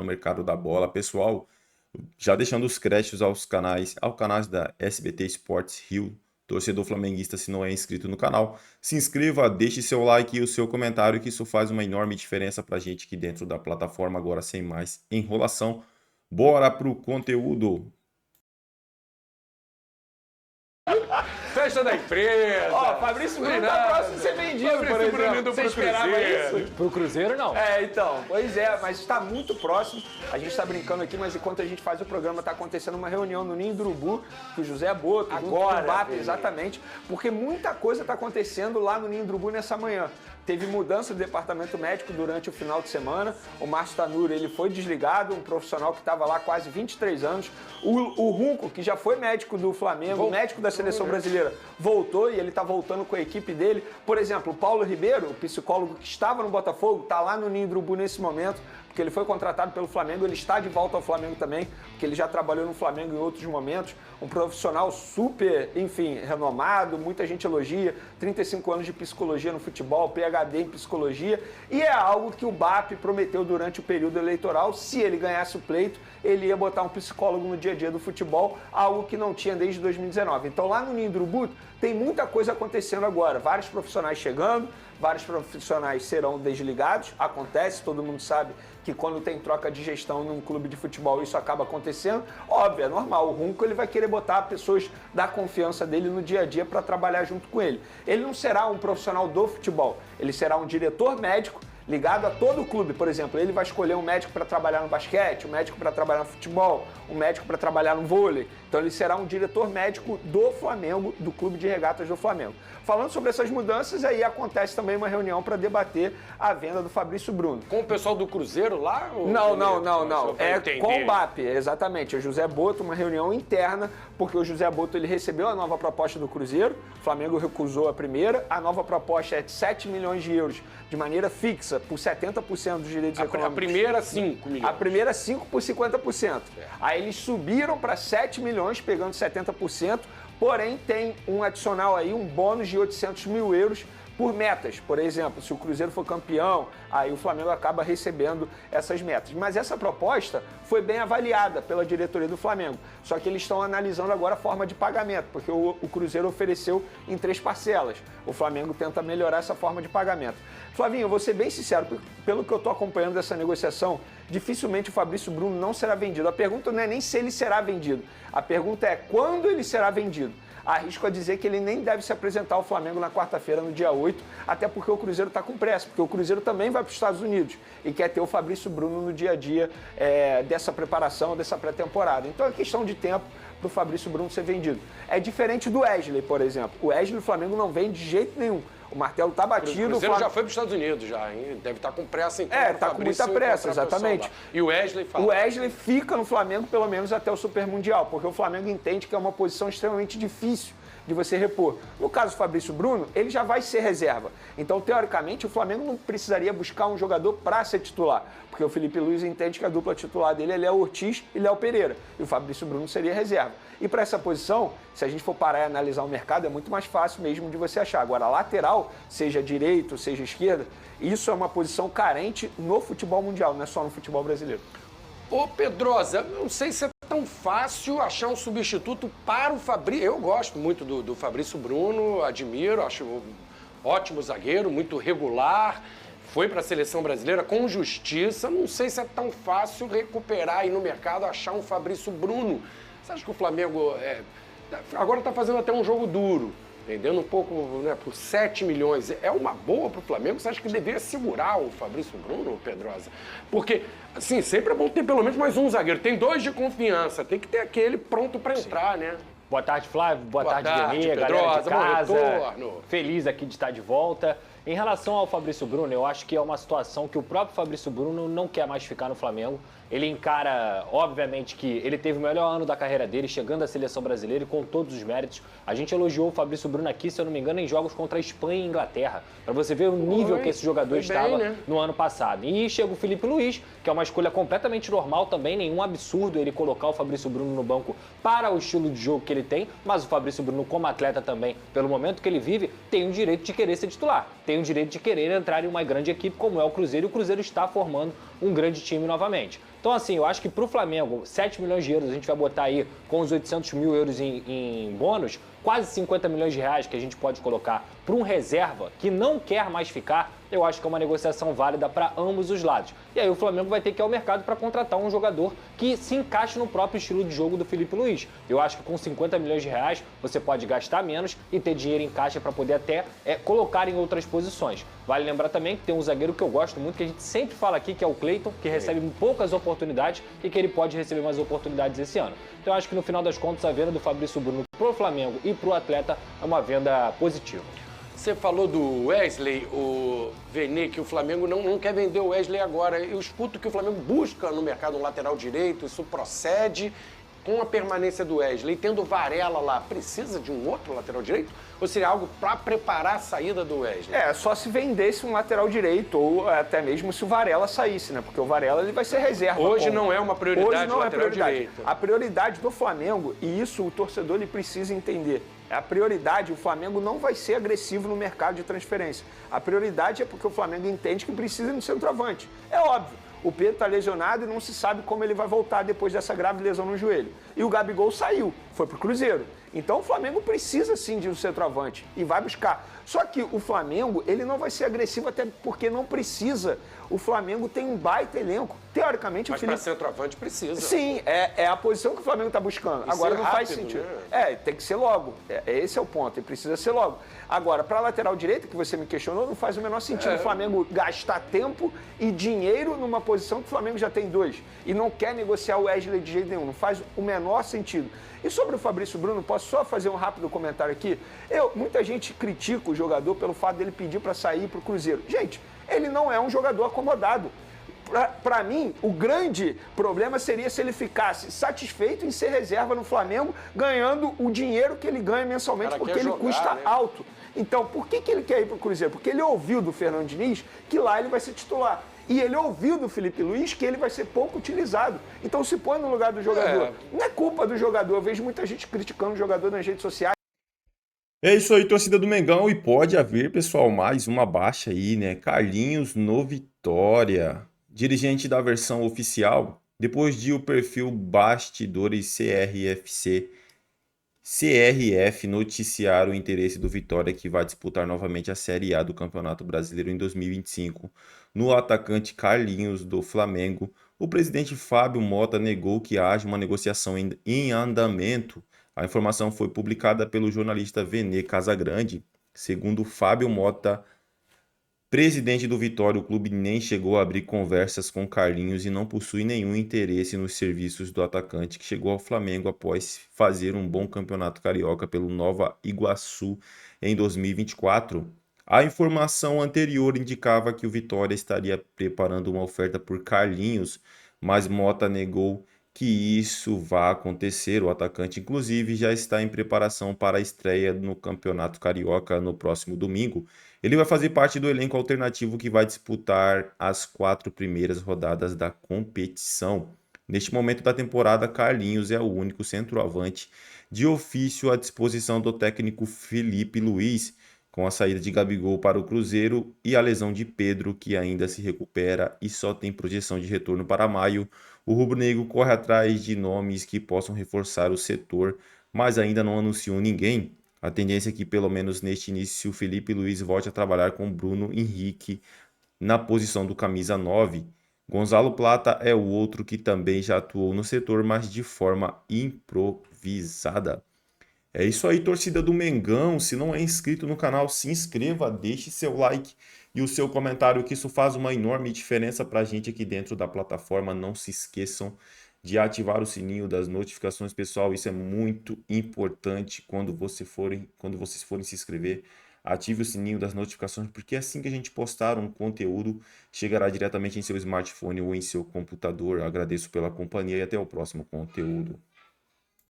no mercado da bola. Pessoal, já deixando os créditos ao canais da SBT Sports Rio, torcedor flamenguista, se não é inscrito no canal, se inscreva, deixe seu like e o seu comentário, que isso faz uma enorme diferença pra gente aqui dentro da plataforma. Agora, sem mais enrolação, bora pro conteúdo. Festa da empresa. Ó, Fabrício Bruno tá próximo de ser vendido, por exemplo. Você esperava isso? Pro Cruzeiro, não. Então, pois é, mas está muito próximo. A gente está brincando aqui, mas enquanto a gente faz o programa, está acontecendo uma reunião no Ninho do Urubu, que o José Boto, agora, o BAP, exatamente, porque muita coisa está acontecendo lá no Ninho do Urubu nessa manhã. Teve mudança do departamento médico durante o final de semana. O Márcio Tanuri, ele foi desligado, um profissional que estava lá há quase 23 anos. O Runco, que já foi médico do Flamengo, médico da Seleção Brasileira, voltou e ele está voltando com a equipe dele. Por exemplo, o Paulo Ribeiro, o psicólogo que estava no Botafogo, está lá no Ninho do Urubu nesse momento, porque ele foi contratado pelo Flamengo, ele está de volta ao Flamengo também, porque ele já trabalhou no Flamengo em outros momentos. Um profissional super, enfim, renomado, muita gente elogia, 35 anos de psicologia no futebol, PhD em psicologia, e é algo que o BAP prometeu durante o período eleitoral. Se ele ganhasse o pleito, ele ia botar um psicólogo no dia a dia do futebol, algo que não tinha desde 2019. Então lá no Ninho do Urubu tem muita coisa acontecendo agora, vários profissionais chegando, vários profissionais serão desligados, acontece, todo mundo sabe que quando tem troca de gestão num clube de futebol isso acaba acontecendo. Óbvio, é normal, o Runco ele vai querer botar pessoas da confiança dele no dia a dia para trabalhar junto com ele. Ele não será um profissional do futebol, ele será um diretor médico ligado a todo o clube. Por exemplo, ele vai escolher um médico para trabalhar no basquete, um médico para trabalhar no futebol, um médico para trabalhar no vôlei. Então ele será um diretor médico do Flamengo, do Clube de Regatas do Flamengo. Falando sobre essas mudanças, aí acontece também uma reunião para debater a venda do Fabrício Bruno. Com o pessoal do Cruzeiro lá? Não. É com o BAP, exatamente. O José Boto, uma reunião interna, porque o José Boto ele recebeu a nova proposta do Cruzeiro, o Flamengo recusou a primeira, a nova proposta é de 7 milhões de euros de maneira fixa, por 70% dos direitos econômicos. A primeira, 5 milhões. A primeira, 5 por 50%. Aí eles subiram para 7 milhões, pegando 70%, porém tem um adicional aí, um bônus de 800 mil euros por metas. Por exemplo, se o Cruzeiro for campeão, aí o Flamengo acaba recebendo essas metas. Mas essa proposta foi bem avaliada pela diretoria do Flamengo. Só que eles estão analisando agora a forma de pagamento, porque o Cruzeiro ofereceu em 3 parcelas. O Flamengo tenta melhorar essa forma de pagamento. Flavinho, eu vou ser bem sincero, pelo que eu estou acompanhando dessa negociação, dificilmente o Fabrício Bruno não será vendido. A pergunta não é nem se ele será vendido, a pergunta é quando ele será vendido. Arrisco a dizer que ele nem deve se apresentar ao Flamengo na quarta-feira, no dia 8, até porque o Cruzeiro está com pressa, porque o Cruzeiro também vai para os Estados Unidos e quer ter o Fabrício Bruno no dia a dia dessa preparação, dessa pré-temporada. Então é questão de tempo para o Fabrício Bruno ser vendido. É diferente do Wesley, por exemplo. O Wesley do Flamengo não vende de jeito nenhum. O martelo tá batido. O Cruzeiro já foi para os Estados Unidos, já, hein? Deve estar com pressa, então. Tá com muita pressa, exatamente. E o Wesley fala. O Wesley fica no Flamengo pelo menos até o Super Mundial, porque o Flamengo entende que é uma posição extremamente difícil de você repor. No caso do Fabrício Bruno, ele já vai ser reserva. Então, teoricamente, o Flamengo não precisaria buscar um jogador para ser titular, porque o Felipe Luiz entende que a dupla titular dele é Léo Ortiz e Léo Pereira, e o Fabrício Bruno seria reserva. E para essa posição, se a gente for parar e analisar o mercado, é muito mais fácil mesmo de você achar. Agora, lateral, seja direito, seja esquerda, isso é uma posição carente no futebol mundial, não é só no futebol brasileiro. Ô Pedrosa, não sei se é tão fácil achar um substituto para o Fabrício. Eu gosto muito do Fabrício Bruno, admiro, acho ótimo zagueiro, muito regular. Foi para a seleção brasileira com justiça. Não sei se é tão fácil recuperar aí no mercado, achar um Fabrício Bruno. Você acha que o Flamengo agora está fazendo até um jogo duro, vendendo um pouco, né, por 7 milhões. É uma boa para o Flamengo? Você acha que deveria segurar o Fabrício Bruno, Pedrosa? Porque, assim, sempre é bom ter pelo menos mais um zagueiro. Tem 2 de confiança, tem que ter aquele pronto para entrar, né? Boa tarde, Flávio. Boa tarde, Denê, Pedrosa, galera de casa. retorno. Feliz aqui de estar de volta. Em relação ao Fabrício Bruno, eu acho que é uma situação que o próprio Fabrício Bruno não quer mais ficar no Flamengo. Ele encara, obviamente, que ele teve o melhor ano da carreira dele, chegando à seleção brasileira e com todos os méritos. A gente elogiou o Fabrício Bruno aqui, se eu não me engano, em jogos contra a Espanha e Inglaterra, para você ver o nível que esse jogador estava no ano passado. E chega o Felipe Luiz, que é uma escolha completamente normal também, nenhum absurdo ele colocar o Fabrício Bruno no banco para o estilo de jogo que ele tem, mas o Fabrício Bruno, como atleta também, pelo momento que ele vive, tem o direito de querer ser titular, tem o direito de querer entrar em uma grande equipe como é o Cruzeiro, e o Cruzeiro está formando um grande time novamente. Então, assim, eu acho que para o Flamengo, 7 milhões de euros, a gente vai botar aí com os 800 mil euros em bônus, quase 50 milhões de reais que a gente pode colocar para um reserva que não quer mais ficar, eu acho que é uma negociação válida para ambos os lados. E aí o Flamengo vai ter que ir ao mercado para contratar um jogador que se encaixe no próprio estilo de jogo do Felipe Luiz. Eu acho que com 50 milhões de reais você pode gastar menos e ter dinheiro em caixa para poder até colocar em outras posições. Vale lembrar também que tem um zagueiro que eu gosto muito, que a gente sempre fala aqui, que é o Cleiton, que recebe poucas oportunidades e que ele pode receber mais oportunidades esse ano. Então eu acho que no final das contas a venda do Fabrício Bruno pro Flamengo e pro atleta é uma venda positiva. Você falou do Wesley, o Vene, que o Flamengo não quer vender o Wesley agora. Eu escuto que o Flamengo busca no mercado um lateral direito, isso procede. Com a permanência do Wesley, tendo Varela lá, precisa de um outro lateral direito? Ou seria algo para preparar a saída do Wesley? Só se vendesse um lateral direito, ou até mesmo se o Varela saísse, né? Porque o Varela ele vai ser reserva. Hoje não é uma prioridade o lateral direito. A prioridade do Flamengo, e isso o torcedor ele precisa entender, a prioridade, o Flamengo não vai ser agressivo no mercado de transferência. A prioridade é porque o Flamengo entende que precisa de um centroavante. É óbvio. O Pedro está lesionado e não se sabe como ele vai voltar depois dessa grave lesão no joelho. E o Gabigol saiu, foi pro Cruzeiro. Então o Flamengo precisa sim de um centroavante e vai buscar. Só que o Flamengo, ele não vai ser agressivo até porque não precisa. O Flamengo tem um baita elenco. Teoricamente, mas o Felipe... para centroavante precisa. Sim, é a posição que o Flamengo está buscando. E agora ser não rápido, faz sentido. né? Tem que ser logo. Esse é o ponto, ele precisa ser logo. Agora, para a lateral direita, que você me questionou, não faz o menor sentido o Flamengo gastar tempo e dinheiro numa posição que o Flamengo já tem dois. E não quer negociar o Wesley de jeito nenhum. Não faz o menor sentido. E sobre o Fabrício Bruno, posso só fazer um rápido comentário aqui? Muita gente critica o jogador pelo fato dele pedir para sair para o Cruzeiro. Gente, ele não é um jogador acomodado. Para mim, o grande problema seria se ele ficasse satisfeito em ser reserva no Flamengo, ganhando o dinheiro que ele ganha mensalmente, porque ele custa alto. Então, por que ele quer ir para o Cruzeiro? Porque ele ouviu do Fernando Diniz que lá ele vai ser titular. E ele ouviu do Felipe Luiz que ele vai ser pouco utilizado. Então se põe no lugar do jogador. Não é culpa do jogador. Eu vejo muita gente criticando o jogador nas redes sociais. É isso aí, torcida do Mengão. E pode haver, pessoal, mais uma baixa aí, né? Carlinhos no Vitória. Dirigente da versão oficial, depois de o perfil Bastidores CRF noticiar o interesse do Vitória, que vai disputar novamente a Série A do Campeonato Brasileiro em 2025, no atacante Carlinhos do Flamengo, o presidente Fábio Mota negou que haja uma negociação em andamento. A informação foi publicada pelo jornalista Vene Casagrande. Segundo Fábio Mota, presidente do Vitória, o clube nem chegou a abrir conversas com Carlinhos e não possui nenhum interesse nos serviços do atacante, que chegou ao Flamengo após fazer um bom campeonato carioca pelo Nova Iguaçu em 2024. A informação anterior indicava que o Vitória estaria preparando uma oferta por Carlinhos, mas Mota negou que isso vá acontecer. O atacante, inclusive, já está em preparação para a estreia no Campeonato Carioca no próximo domingo. Ele vai fazer parte do elenco alternativo que vai disputar as 4 primeiras rodadas da competição. Neste momento da temporada, Carlinhos é o único centroavante de ofício à disposição do técnico Felipe Luiz, com a saída de Gabigol para o Cruzeiro e a lesão de Pedro, que ainda se recupera e só tem projeção de retorno para maio. O rubro-negro corre atrás de nomes que possam reforçar o setor, mas ainda não anunciou ninguém. A tendência é que, pelo menos neste início, o Felipe Luiz volte a trabalhar com Bruno Henrique na posição do camisa 9. Gonzalo Plata é o outro que também já atuou no setor, mas de forma improvisada. É isso aí, torcida do Mengão. Se não é inscrito no canal, se inscreva, deixe seu like e o seu comentário, que isso faz uma enorme diferença para a gente aqui dentro da plataforma. Não se esqueçam de ativar o sininho das notificações, pessoal. Isso é muito importante quando vocês forem se inscrever. Ative o sininho das notificações, porque assim que a gente postar um conteúdo, chegará diretamente em seu smartphone ou em seu computador. Agradeço pela companhia e até o próximo conteúdo.